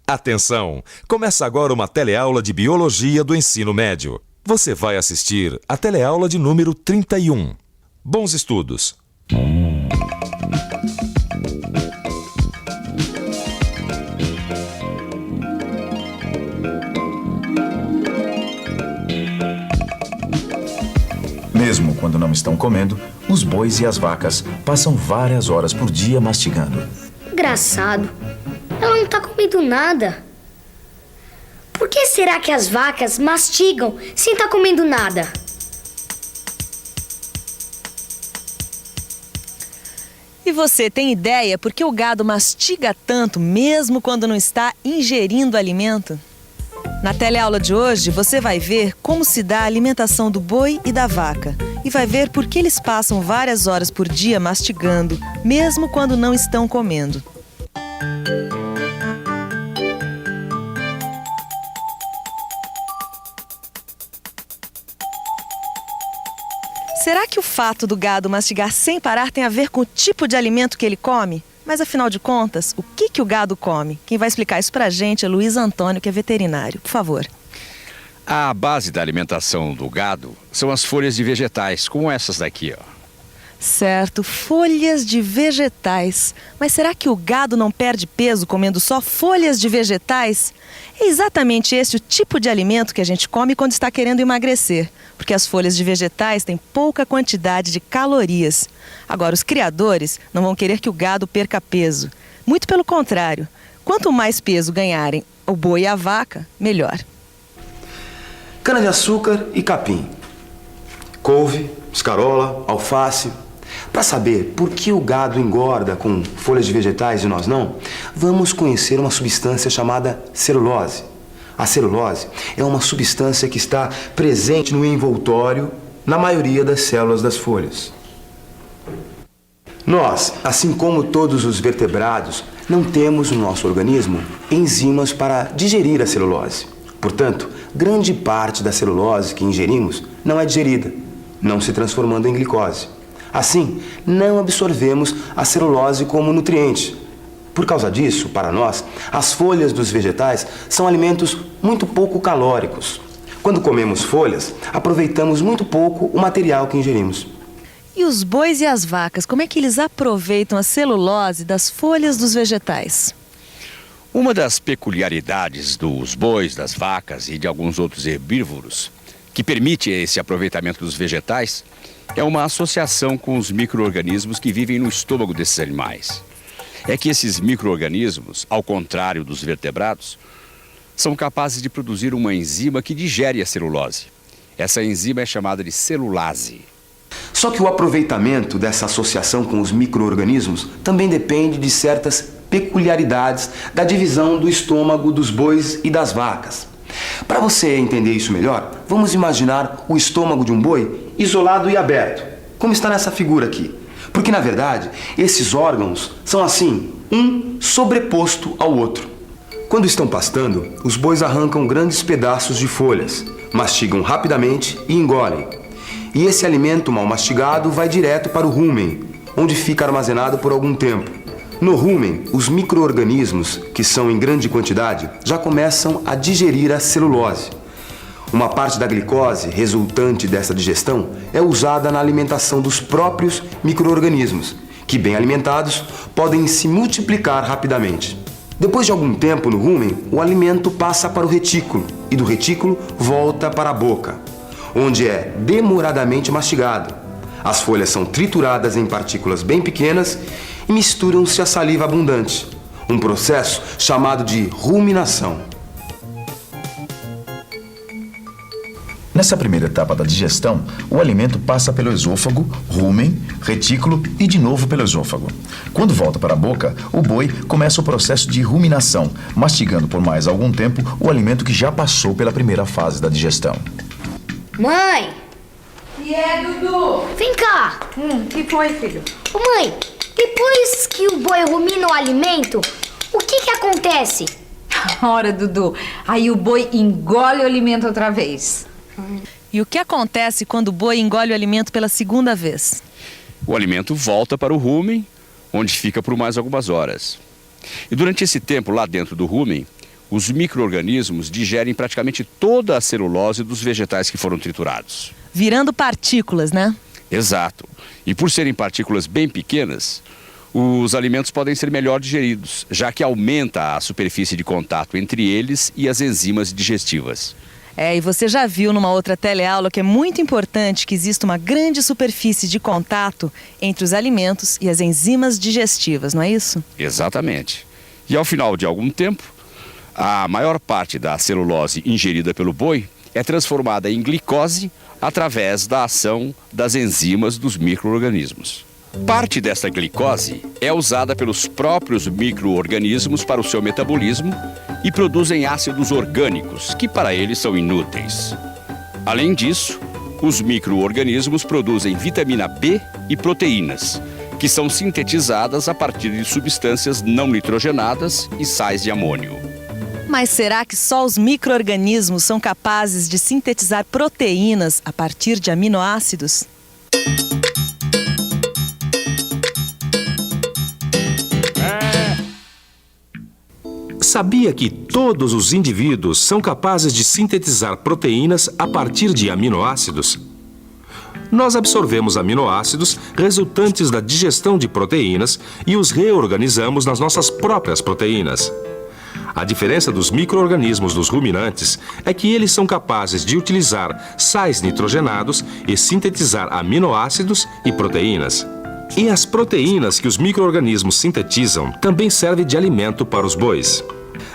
Atenção! Começa agora uma teleaula de Biologia do Ensino Médio. Você vai assistir a teleaula de número 31. Bons estudos! Mesmo quando não estão comendo, os bois e as vacas passam várias horas por dia mastigando. Engraçado. Ela não tá comendo nada. Por que será que as vacas mastigam sem tá comendo nada? E você tem ideia por que o gado mastiga tanto mesmo quando não está ingerindo alimento? Na teleaula de hoje, você vai ver como se dá a alimentação do boi e da vaca. E vai ver por que eles passam várias horas por dia mastigando, mesmo quando não estão comendo. Será que o fato do gado mastigar sem parar tem a ver com o tipo de alimento que ele come? Mas afinal de contas, o que o gado come? Quem vai explicar isso pra gente é Luiz Antônio, que é veterinário. Por favor. A base da alimentação do gado são as folhas de vegetais, como essas daqui, ó. Certo, folhas de vegetais. Mas será que o gado não perde peso comendo só folhas de vegetais? É exatamente esse o tipo de alimento que a gente come quando está querendo emagrecer, porque as folhas de vegetais têm pouca quantidade de calorias. Agora, os criadores não vão querer que o gado perca peso. Muito pelo contrário, quanto mais peso ganharem o boi e a vaca, melhor. Cana-de-açúcar e capim, couve, escarola, alface. Para saber por que o gado engorda com folhas de vegetais e nós não, vamos conhecer uma substância chamada celulose. A celulose é uma substância que está presente no envoltório na maioria das células das folhas. Nós, assim como todos os vertebrados, não temos no nosso organismo enzimas para digerir a celulose. Portanto, grande parte da celulose que ingerimos não é digerida, não se transformando em glicose. Assim, não absorvemos a celulose como nutriente. Por causa disso, para nós, as folhas dos vegetais são alimentos muito pouco calóricos. Quando comemos folhas, aproveitamos muito pouco o material que ingerimos. E os bois e as vacas, como é que eles aproveitam a celulose das folhas dos vegetais? Uma das peculiaridades dos bois, das vacas e de alguns outros herbívoros que permite esse aproveitamento dos vegetais é uma associação com os micro-organismos que vivem no estômago desses animais. É que esses micro-organismos, ao contrário dos vertebrados, são capazes de produzir uma enzima que digere a celulose. Essa enzima é chamada de celulase. Só que o aproveitamento dessa associação com os micro-organismos também depende de certas peculiaridades da divisão do estômago dos bois e das vacas. Para você entender isso melhor, vamos imaginar o estômago de um boi isolado e aberto, como está nessa figura aqui. Porque, na verdade, esses órgãos são assim, um sobreposto ao outro. Quando estão pastando, os bois arrancam grandes pedaços de folhas, mastigam rapidamente e engolem. E esse alimento mal mastigado vai direto para o rúmen, onde fica armazenado por algum tempo. No rúmen, os micro-organismos, que são em grande quantidade, já começam a digerir a celulose. Uma parte da glicose resultante dessa digestão é usada na alimentação dos próprios micro-organismos, que, bem alimentados, podem se multiplicar rapidamente. Depois de algum tempo no rúmen, o alimento passa para o retículo e do retículo volta para a boca, onde é demoradamente mastigado. As folhas são trituradas em partículas bem pequenas e misturam-se à saliva abundante, um processo chamado de ruminação. Nessa primeira etapa da digestão, o alimento passa pelo esôfago, rúmen, retículo e de novo pelo esôfago. Quando volta para a boca, o boi começa o processo de ruminação, mastigando por mais algum tempo o alimento que já passou pela primeira fase da digestão. Mãe! E é, Dudu? Vem cá! Que foi, filho? Ô, mãe, depois que o boi rumina o alimento, o que acontece? Ora, Dudu, aí o boi engole o alimento outra vez. E o que acontece quando o boi engole o alimento pela segunda vez? O alimento volta para o rúmen, onde fica por mais algumas horas. E durante esse tempo, lá dentro do rúmen, os micro-organismos digerem praticamente toda a celulose dos vegetais que foram triturados. Virando partículas, né? Exato. E por serem partículas bem pequenas, os alimentos podem ser melhor digeridos, já que aumenta a superfície de contato entre eles e as enzimas digestivas. E você já viu numa outra teleaula que é muito importante que exista uma grande superfície de contato entre os alimentos e as enzimas digestivas, não é isso? Exatamente. E ao final de algum tempo, a maior parte da celulose ingerida pelo boi é transformada em glicose através da ação das enzimas dos micro-organismos. Parte dessa glicose é usada pelos próprios micro-organismos para o seu metabolismo e produzem ácidos orgânicos, que para eles são inúteis. Além disso, os micro-organismos produzem vitamina B e proteínas, que são sintetizadas a partir de substâncias não nitrogenadas e sais de amônio. Mas será que só os micro-organismos são capazes de sintetizar proteínas a partir de aminoácidos? Sabia que todos os indivíduos são capazes de sintetizar proteínas a partir de aminoácidos? Nós absorvemos aminoácidos resultantes da digestão de proteínas e os reorganizamos nas nossas próprias proteínas. A diferença dos micro-organismos dos ruminantes é que eles são capazes de utilizar sais nitrogenados e sintetizar aminoácidos e proteínas. E as proteínas que os micro-organismos sintetizam também servem de alimento para os bois.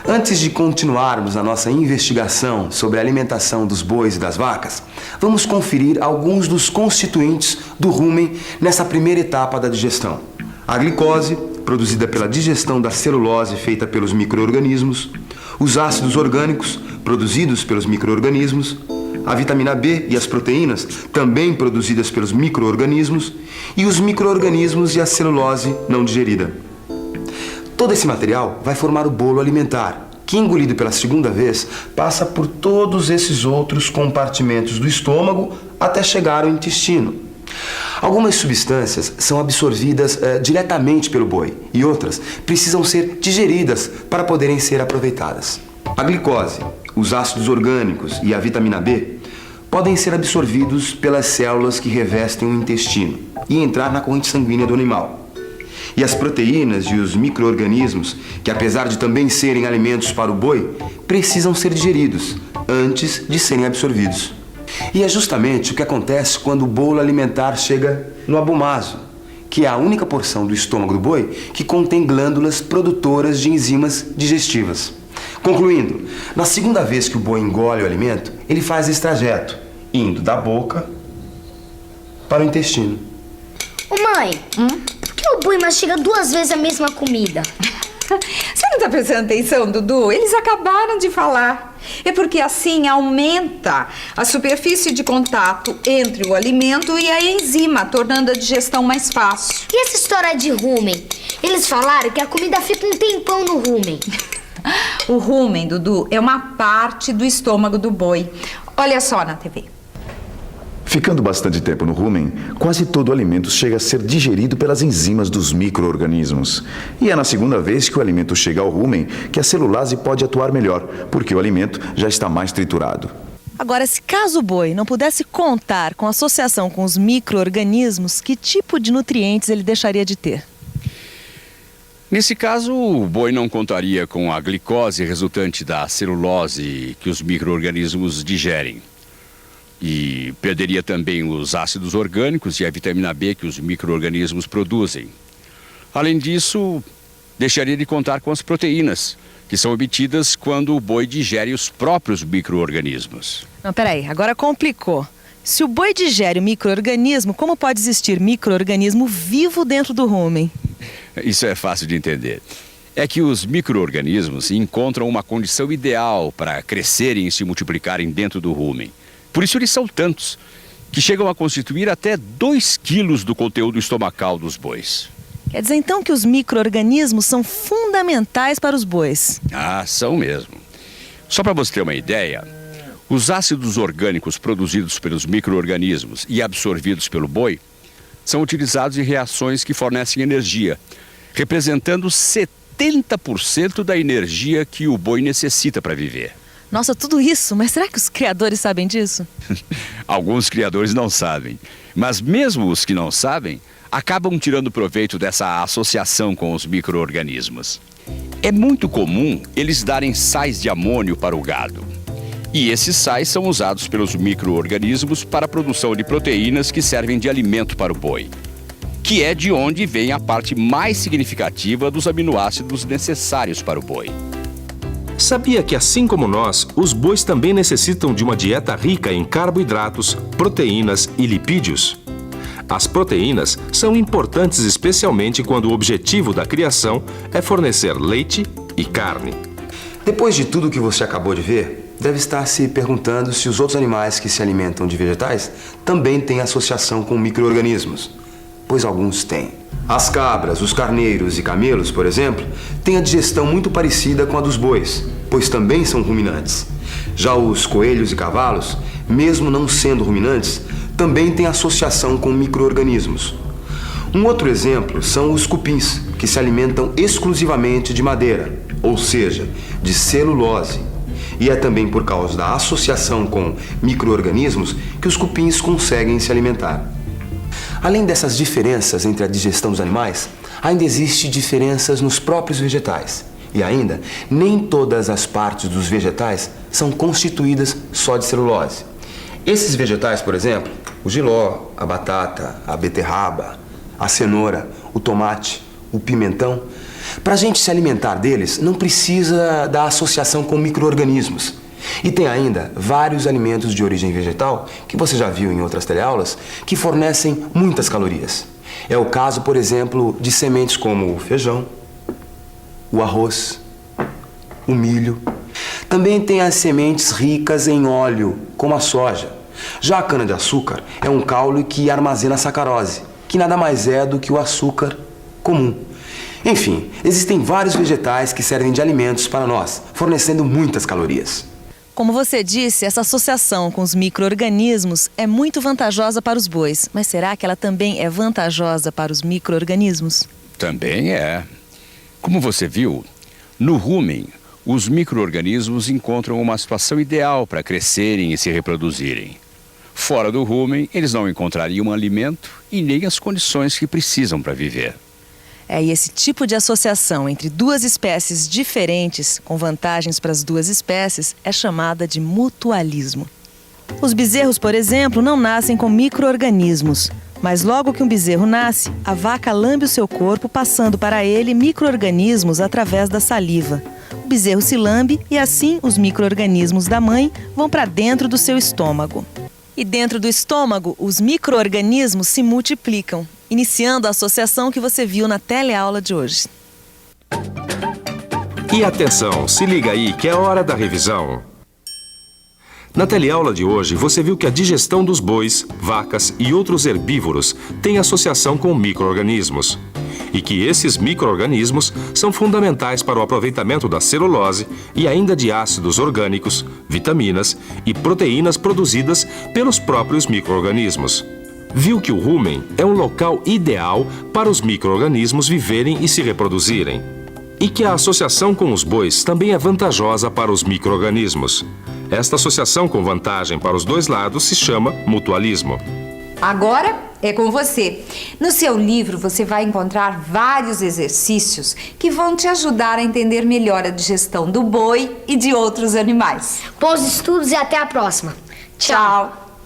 Antes de continuarmos a nossa investigação sobre a alimentação dos bois e das vacas, vamos conferir alguns dos constituintes do rumen nessa primeira etapa da digestão. A glicose, produzida pela digestão da celulose feita pelos micro-organismos, os ácidos orgânicos, produzidos pelos micro-organismos, a vitamina B e as proteínas, também produzidas pelos micro-organismos, e os micro-organismos e a celulose não digerida. Todo esse material vai formar o bolo alimentar, que, engolido pela segunda vez, passa por todos esses outros compartimentos do estômago até chegar ao intestino. Algumas substâncias são absorvidas diretamente pelo boi e outras precisam ser digeridas para poderem ser aproveitadas. A glicose, os ácidos orgânicos e a vitamina B podem ser absorvidos pelas células que revestem o intestino e entrar na corrente sanguínea do animal. E as proteínas e os micro-organismos, que apesar de também serem alimentos para o boi, precisam ser digeridos antes de serem absorvidos. E é justamente o que acontece quando o bolo alimentar chega no abomaso, que é a única porção do estômago do boi que contém glândulas produtoras de enzimas digestivas. Concluindo, na segunda vez que o boi engole o alimento, ele faz esse trajeto, indo da boca para o intestino. Ô mãe, por que o boi mastiga 2 vezes a mesma comida? Você não tá prestando atenção, Dudu? Eles acabaram de falar. É porque assim aumenta a superfície de contato entre o alimento e a enzima, tornando a digestão mais fácil. E essa história de rumen? Eles falaram que a comida fica um tempão no rumen. O rumen, Dudu, é uma parte do estômago do boi. Olha só na TV. Ficando bastante tempo no rumen, quase todo o alimento chega a ser digerido pelas enzimas dos micro-organismos. E é na segunda vez que o alimento chega ao rumen que a celulase pode atuar melhor, porque o alimento já está mais triturado. Agora, se caso o boi não pudesse contar com associação com os micro-organismos, que tipo de nutrientes ele deixaria de ter? Nesse caso, o boi não contaria com a glicose resultante da celulose que os micro-organismos digerem. E perderia também os ácidos orgânicos e a vitamina B que os micro-organismos produzem. Além disso, deixaria de contar com as proteínas, que são obtidas quando o boi digere os próprios micro-organismos. Não, peraí, agora complicou. Se o boi digere o micro-organismo, como pode existir micro-organismo vivo dentro do rumen? Isso é fácil de entender. É que os micro-organismos encontram uma condição ideal para crescerem e se multiplicarem dentro do rumen. Por isso eles são tantos, que chegam a constituir até 2 quilos do conteúdo estomacal dos bois. Quer dizer então que os micro-organismos são fundamentais para os bois? Ah, são mesmo. Só para você ter uma ideia, os ácidos orgânicos produzidos pelos micro-organismos e absorvidos pelo boi são utilizados em reações que fornecem energia, representando 70% da energia que o boi necessita para viver. Nossa, tudo isso? Mas será que os criadores sabem disso? Alguns criadores não sabem, mas mesmo os que não sabem, acabam tirando proveito dessa associação com os micro-organismos. É muito comum eles darem sais de amônio para o gado. E esses sais são usados pelos micro-organismos para a produção de proteínas que servem de alimento para o boi, que é de onde vem a parte mais significativa dos aminoácidos necessários para o boi. Sabia que, assim como nós, os bois também necessitam de uma dieta rica em carboidratos, proteínas e lipídios? As proteínas são importantes especialmente quando o objetivo da criação é fornecer leite e carne. Depois de tudo que você acabou de ver, deve estar se perguntando se os outros animais que se alimentam de vegetais também têm associação com micro-organismos, pois alguns têm. As cabras, os carneiros e camelos, por exemplo, têm a digestão muito parecida com a dos bois, pois também são ruminantes. Já os coelhos e cavalos, mesmo não sendo ruminantes, também têm associação com micro-organismos. Um outro exemplo são os cupins, que se alimentam exclusivamente de madeira, ou seja, de celulose. E é também por causa da associação com micro-organismos que os cupins conseguem se alimentar. Além dessas diferenças entre a digestão dos animais, ainda existem diferenças nos próprios vegetais. E ainda, nem todas as partes dos vegetais são constituídas só de celulose. Esses vegetais, por exemplo, o jiló, a batata, a beterraba, a cenoura, o tomate, o pimentão, para a gente se alimentar deles, não precisa da associação com micro-organismos. E tem ainda vários alimentos de origem vegetal, que você já viu em outras teleaulas, que fornecem muitas calorias. É o caso, por exemplo, de sementes como o feijão, o arroz, o milho. Também tem as sementes ricas em óleo, como a soja. Já a cana-de-açúcar é um caule que armazena sacarose, que nada mais é do que o açúcar comum. Enfim, existem vários vegetais que servem de alimentos para nós, fornecendo muitas calorias. Como você disse, essa associação com os micro-organismos é muito vantajosa para os bois. Mas será que ela também é vantajosa para os micro-organismos? Também é. Como você viu, no rumen, os micro-organismos encontram uma situação ideal para crescerem e se reproduzirem. Fora do rumen, eles não encontrariam alimento e nem as condições que precisam para viver. E esse tipo de associação entre duas espécies diferentes, com vantagens para as duas espécies, é chamada de mutualismo. Os bezerros, por exemplo, não nascem com micro-organismos, mas logo que um bezerro nasce, a vaca lambe o seu corpo, passando para ele micro-organismos através da saliva. O bezerro se lambe e assim os micro-organismos da mãe vão para dentro do seu estômago. E dentro do estômago, os micro-organismos se multiplicam, iniciando a associação que você viu na teleaula de hoje. E atenção, se liga aí que é hora da revisão. Na teleaula de hoje, você viu que a digestão dos bois, vacas e outros herbívoros tem associação com micro-organismos. E que esses micro-organismos são fundamentais para o aproveitamento da celulose e ainda de ácidos orgânicos, vitaminas e proteínas produzidas pelos próprios micro-organismos. Viu que o rumen é um local ideal para os micro-organismos viverem e se reproduzirem. E que a associação com os bois também é vantajosa para os micro-organismos. Esta associação com vantagem para os dois lados se chama mutualismo. Agora é com você. No seu livro você vai encontrar vários exercícios que vão te ajudar a entender melhor a digestão do boi e de outros animais. Bons estudos e até a próxima. Tchau.